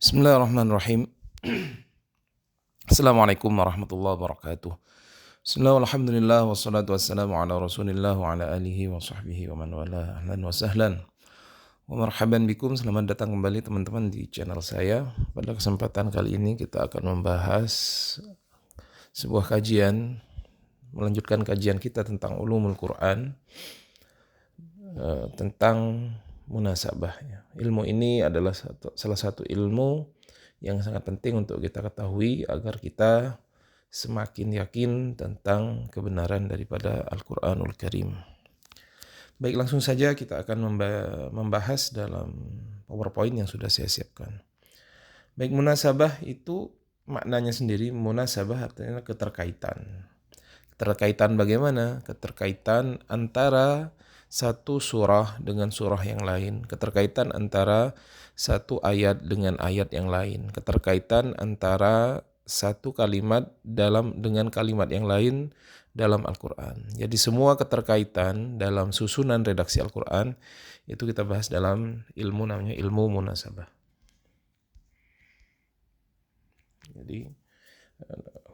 Bismillahirrahmanirrahim. Assalamualaikum warahmatullahi wabarakatuh. Bismillah, alhamdulillah, wassalatu wassalamu ala rasulillah wa ala alihi wa sahbihi wa man wala. Ahlan wa sahlan wa marhaban bikum. Selamat datang kembali teman-teman di channel saya. Pada kesempatan kali ini kita akan membahas sebuah kajian, melanjutkan kajian kita tentang ulumul Quran, tentang munasabah. Ilmu ini adalah salah satu ilmu yang sangat penting untuk kita ketahui agar kita semakin yakin tentang kebenaran daripada Al-Quranul Karim. Baik, langsung saja kita akan membahas dalam PowerPoint yang sudah saya siapkan. Baik, munasabah itu maknanya sendiri. Munasabah artinya keterkaitan. Keterkaitan bagaimana? Keterkaitan antara satu surah dengan surah yang lain, keterkaitan antara satu ayat dengan ayat yang lain, keterkaitan antara satu kalimat dengan kalimat yang lain dalam Al-Quran. Jadi semua keterkaitan dalam susunan redaksi Al-Quran itu kita bahas dalam ilmu namanya ilmu munasabah. Jadi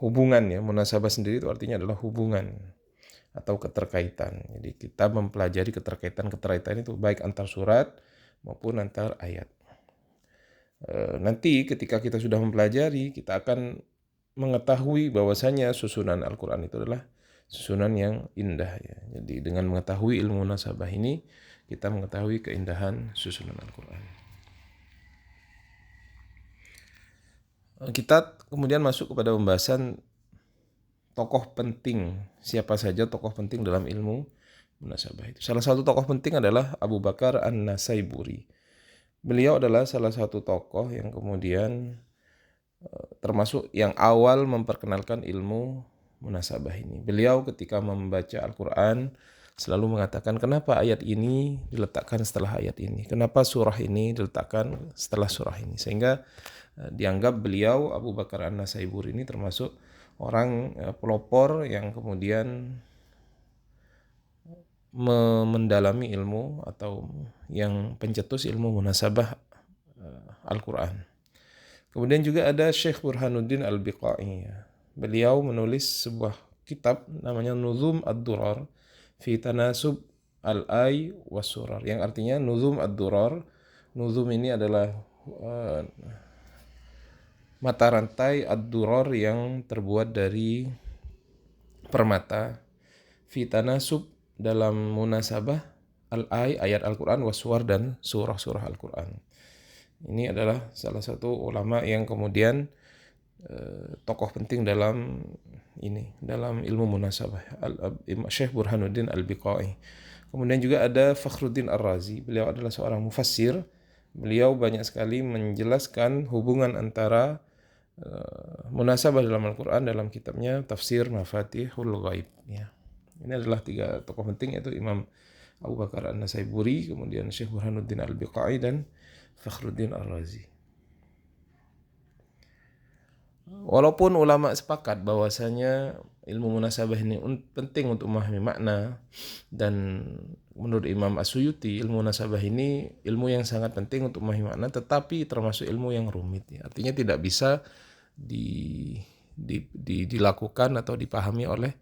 hubungan, ya, munasabah sendiri itu artinya adalah hubungan atau keterkaitan. Jadi kita mempelajari keterkaitan itu baik antar surat maupun antar ayat. Nanti ketika kita sudah mempelajari, kita akan mengetahui bahwasanya susunan Al-Quran itu adalah susunan yang indah, ya. Jadi dengan mengetahui ilmu munasabah ini, kita mengetahui keindahan susunan Al-Quran. Kita kemudian masuk kepada pembahasan tokoh penting, siapa saja tokoh penting dalam ilmu munasabah itu. Salah satu tokoh penting adalah Abu Bakar An-Nasaiburi. Beliau adalah salah satu tokoh yang kemudian termasuk yang awal memperkenalkan ilmu munasabah ini. Beliau ketika membaca Al-Quran selalu mengatakan, kenapa ayat ini diletakkan setelah ayat ini? Kenapa surah ini diletakkan setelah surah ini? Sehingga dianggap beliau, Abu Bakar An-Nasaiburi ini termasuk orang pelopor yang kemudian mendalami ilmu atau yang pencetus ilmu munasabah Al-Quran. Kemudian juga ada Syekh Burhanuddin Al-Biqai. Beliau menulis sebuah kitab namanya Nuzum Ad-Durar fi Tanasub Al-Ay Was-Surar, yang artinya Nuzum Ad-Durar. Nuzum ini adalah mata rantai ad-durar yang terbuat dari permata, fi tanasub dalam munasabah, al-ay ayat Al-Quran, waswar dan surah-surah Al-Quran. Ini adalah salah satu ulama yang kemudian tokoh penting dalam ilmu munasabah, Syekh Burhanuddin Al-Biqai. Kemudian juga ada Fakhruddin Ar-Razi. Beliau adalah seorang mufassir. Beliau banyak sekali menjelaskan hubungan antara munasabah dalam Al-Quran dalam kitabnya Tafsir Mafatihul Ghaib, ya. Ini adalah tiga tokoh penting, yaitu Imam Abu Bakar An-Nasaiburi, kemudian Syekh Burhanuddin Al-Biqai, dan Fakhruddin Ar-Razi. Walaupun ulama sepakat bahwasanya ilmu munasabah ini penting untuk memahami makna, dan menurut Imam As-Suyuti ilmu munasabah ini ilmu yang sangat penting untuk memahami makna, tetapi termasuk ilmu yang rumit, ya. Artinya tidak bisa dilakukan atau dipahami oleh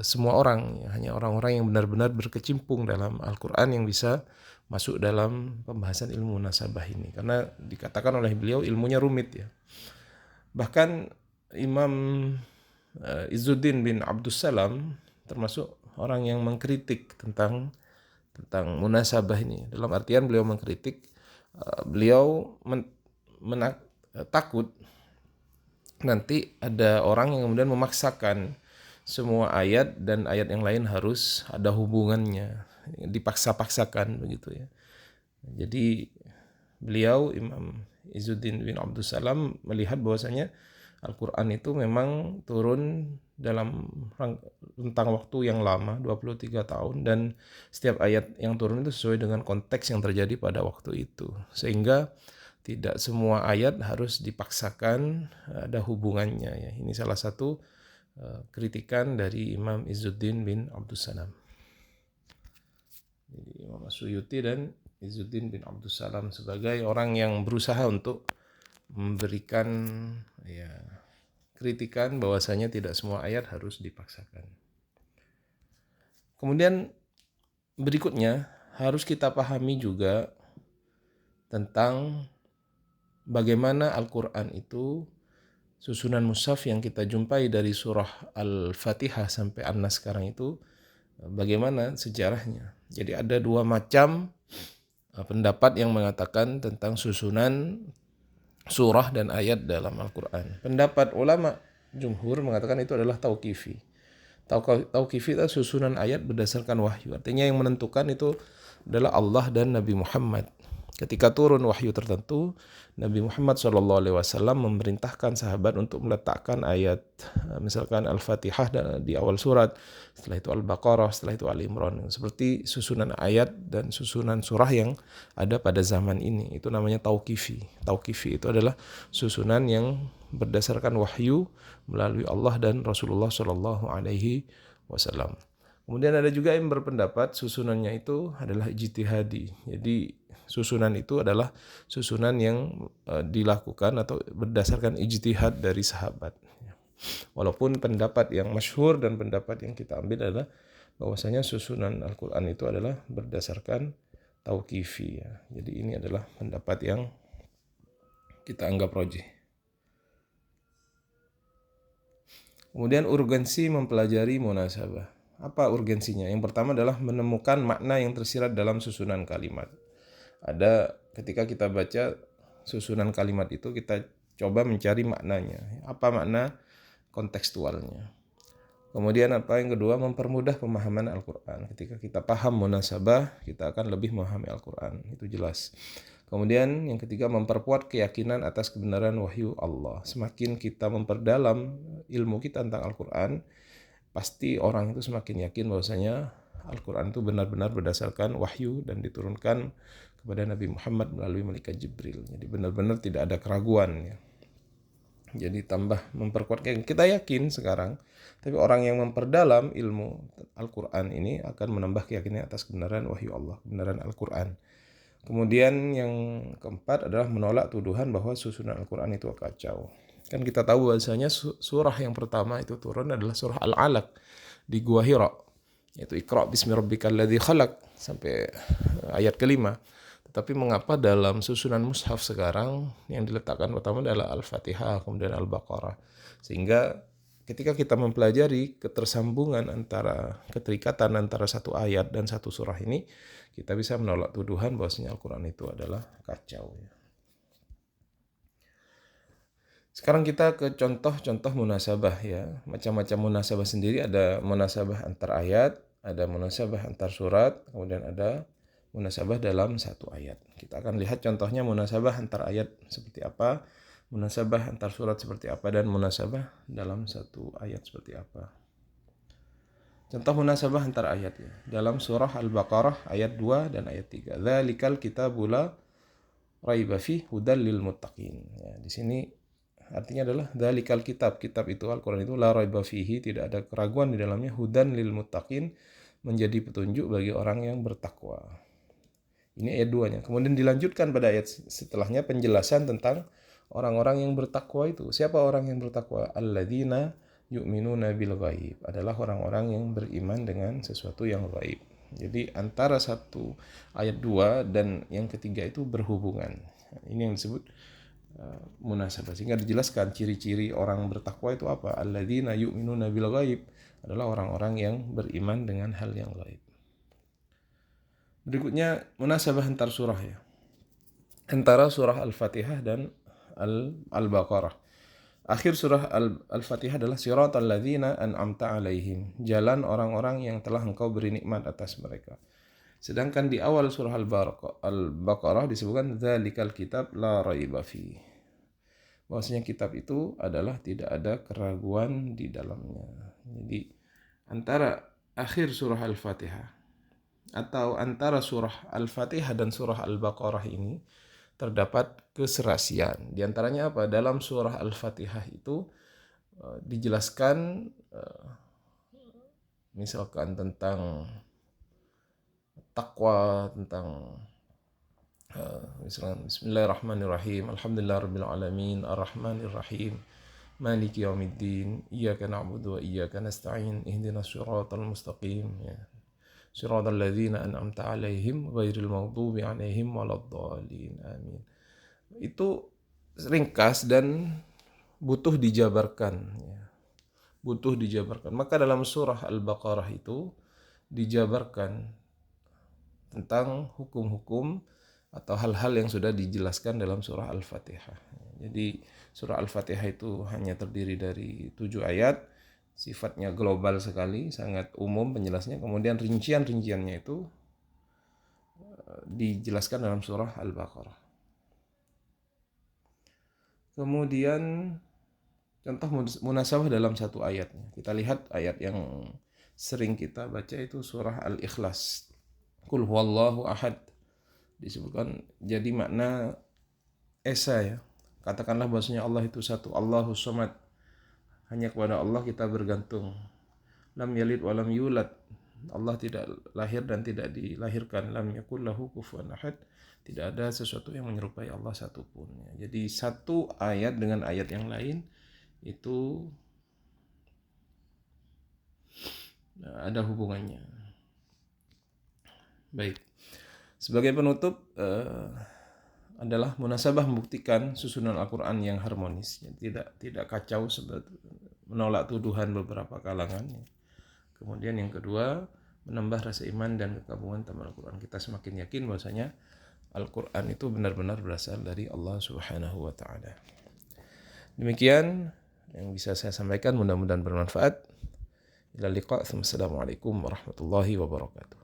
semua orang, ya. Hanya orang-orang yang benar-benar berkecimpung dalam Al-Quran yang bisa masuk dalam pembahasan ilmu munasabah ini, karena dikatakan oleh beliau ilmunya rumit, ya. Bahkan Imam Izzuddin bin Abdussalam termasuk orang yang mengkritik tentang munasabah ini. Dalam artian beliau mengkritik, beliau takut nanti ada orang yang kemudian memaksakan semua ayat dan ayat yang lain harus ada hubungannya, dipaksa-paksakan begitu, ya. Jadi beliau, Imam Izzuddin bin Abdussalam, melihat bahwasanya Al-Quran itu memang turun dalam rentang waktu yang lama, 23 tahun, dan setiap ayat yang turun itu sesuai dengan konteks yang terjadi pada waktu itu, sehingga tidak semua ayat harus dipaksakan ada hubungannya, ya. Ini salah satu kritikan dari Imam Izzuddin bin Abdussalam. Jadi Imam As-Suyuti dan Izzuddin bin Abdussalam sebagai orang yang berusaha untuk memberikan kritikan bahwasanya tidak semua ayat harus dipaksakan. Kemudian berikutnya harus kita pahami juga tentang bagaimana Al-Quran itu susunan mushaf yang kita jumpai dari surah Al-Fatihah sampai An-Nas sekarang itu bagaimana sejarahnya. Jadi ada dua macam pendapat yang mengatakan tentang susunan surah dan ayat dalam Al-Quran. Pendapat ulama jumhur mengatakan itu adalah tauqifi. Tauqifi itu susunan ayat berdasarkan wahyu. Artinya yang menentukan itu adalah Allah dan Nabi Muhammad. Ketika turun wahyu tertentu, Nabi Muhammad SAW memerintahkan sahabat untuk meletakkan ayat, misalkan Al-Fatihah di awal surat, setelah itu Al-Baqarah, setelah itu Al-Imran. Seperti susunan ayat dan susunan surah yang ada pada zaman ini. Itu namanya tauqifi. Tauqifi itu adalah susunan yang berdasarkan wahyu melalui Allah dan Rasulullah SAW. Kemudian ada juga yang berpendapat susunannya itu adalah ijtihadi. Jadi susunan itu adalah susunan yang dilakukan atau berdasarkan ijtihad dari sahabat. Walaupun pendapat yang masyhur dan pendapat yang kita ambil adalah bahwasanya susunan Al-Quran itu adalah berdasarkan tauqifi. Ya. Jadi ini adalah pendapat yang kita anggap rajih. Kemudian urgensi mempelajari munasabah. Apa urgensinya? Yang pertama adalah menemukan makna yang tersirat dalam susunan kalimat. Ada ketika kita baca susunan kalimat itu kita coba mencari maknanya. Apa makna kontekstualnya? Kemudian apa yang kedua, mempermudah pemahaman Al-Quran. Ketika kita paham munasabah, kita akan lebih memahami Al-Quran. Itu jelas. Kemudian yang ketiga, memperkuat keyakinan atas kebenaran wahyu Allah. Semakin kita memperdalam ilmu kita tentang Al-Quran, pasti orang itu semakin yakin bahwasanya Al-Quran itu benar-benar berdasarkan wahyu dan diturunkan kepada Nabi Muhammad melalui malaikat Jibril. Jadi benar-benar tidak ada keraguan. Ya. Jadi tambah memperkuat, kita yakin sekarang, tapi orang yang memperdalam ilmu Al-Quran ini akan menambah keyakinan atas kebenaran wahyu Allah, kebenaran Al-Quran. Kemudian yang keempat adalah menolak tuduhan bahwa susunan Al-Quran itu kacau. Kan kita tahu bahwasanya surah yang pertama itu turun adalah surah Al-Alaq di Gua Hira, yaitu Iqra bismi rabbikal ladzi khalaq sampai ayat kelima. Tetapi mengapa dalam susunan mushaf sekarang yang diletakkan pertama adalah Al-Fatihah, kemudian Al-Baqarah. Sehingga ketika kita mempelajari ketersambungan antara keterikatan antara satu ayat dan satu surah ini, kita bisa menolak tuduhan bahwasanya Al-Quran itu adalah kacau. Sekarang kita ke contoh-contoh munasabah ya. Macam-macam munasabah sendiri, ada munasabah antar ayat, ada munasabah antar surat, kemudian ada munasabah dalam satu ayat. Kita akan lihat contohnya munasabah antar ayat seperti apa, munasabah antar surat seperti apa, dan munasabah dalam satu ayat seperti apa. Contoh munasabah antar ayat ya. Dalam surah Al-Baqarah ayat 2 dan ayat 3. Dzalikal kitabu la raiba fihi hudal lil muttaqin. Ya, di sini artinya adalah dzalikal kitab itu Al-Qur'an itu la raiba fihi, tidak ada keraguan di dalamnya, hudan lil muttaqin, menjadi petunjuk bagi orang yang bertakwa. Ini ayat 2-nya. Kemudian dilanjutkan pada ayat setelahnya penjelasan tentang orang-orang yang bertakwa itu. Siapa orang yang bertakwa? Alladzina yu'minuna bil ghaib, adalah orang-orang yang beriman dengan sesuatu yang ghaib. Jadi antara satu ayat 2 dan yang ketiga itu berhubungan. Ini yang disebut munasabah. Sehingga dijelaskan ciri-ciri orang bertakwa itu apa? Alladzina yu'minuna bil ghaib, adalah orang-orang yang beriman dengan hal yang ghaib. Berikutnya munasabah antar surah ya. Antara surah Al-Fatihah dan Al-Baqarah. Akhir surah Al-Fatihah adalah siratal ladzina an'amta alaihim, jalan orang-orang yang telah engkau beri nikmat atas mereka. Sedangkan di awal surah Al-Baqarah disebutkan dzalikal kitab la raiba fi. Bahwasanya kitab itu adalah tidak ada keraguan di dalamnya. Jadi antara akhir surah Al-Fatihah atau antara surah Al-Fatihah dan surah Al-Baqarah ini terdapat keserasian. Di antaranya apa? Dalam surah Al-Fatihah itu dijelaskan misalkan tentang takwa, tentang Bismillahirrahmanirrahim. Alhamdulillahirabbil alamin, arrahmanirrahim. Maliki yaumiddin. Iyyaka na'budu wa iyyaka nasta'in. Ihdinas shiratal mustaqim. Ya. Shiratal ladzina an'amta 'alaihim ghairil maghdubi 'alaihim waladdallin. Amin. Itu ringkas dan butuh dijabarkan, ya. Butuh dijabarkan. Maka dalam surah Al-Baqarah itu dijabarkan tentang hukum-hukum atau hal-hal yang sudah dijelaskan dalam surah Al-Fatihah. Jadi surah Al-Fatihah itu hanya terdiri dari 7 ayat, sifatnya global sekali, sangat umum penjelasnya. Kemudian rincian-rinciannya itu dijelaskan dalam surah Al-Baqarah. Kemudian contoh munasabah dalam satu ayatnya. Kita lihat ayat yang sering kita baca itu surah Al-Ikhlas. Qul huwallahu ahad. Disebutkan jadi makna esa, ya. Katakanlah bahwasanya Allah itu satu, Allahus Samad. Hanya kepada Allah kita bergantung. Lam yalid wa lam yulad. Allah tidak lahir dan tidak dilahirkan. Lam yakul lahu kufuwan ahad. Tidak ada sesuatu yang menyerupai Allah satupun. Jadi satu ayat dengan ayat yang lain itu ada hubungannya. Baik. Sebagai penutup adalah munasabah membuktikan susunan Al-Quran yang harmonis, tidak kacau menolak tuduhan beberapa kalangan. Kemudian yang kedua, menambah rasa iman dan kekaguman terhadap Al-Quran. Kita semakin yakin bahwasanya Al-Quran itu benar-benar berasal dari Allah Subhanahu wa taala. Demikian yang bisa saya sampaikan, mudah-mudahan bermanfaat. Ila liqa. Assalamualaikum warahmatullahi wabarakatuh.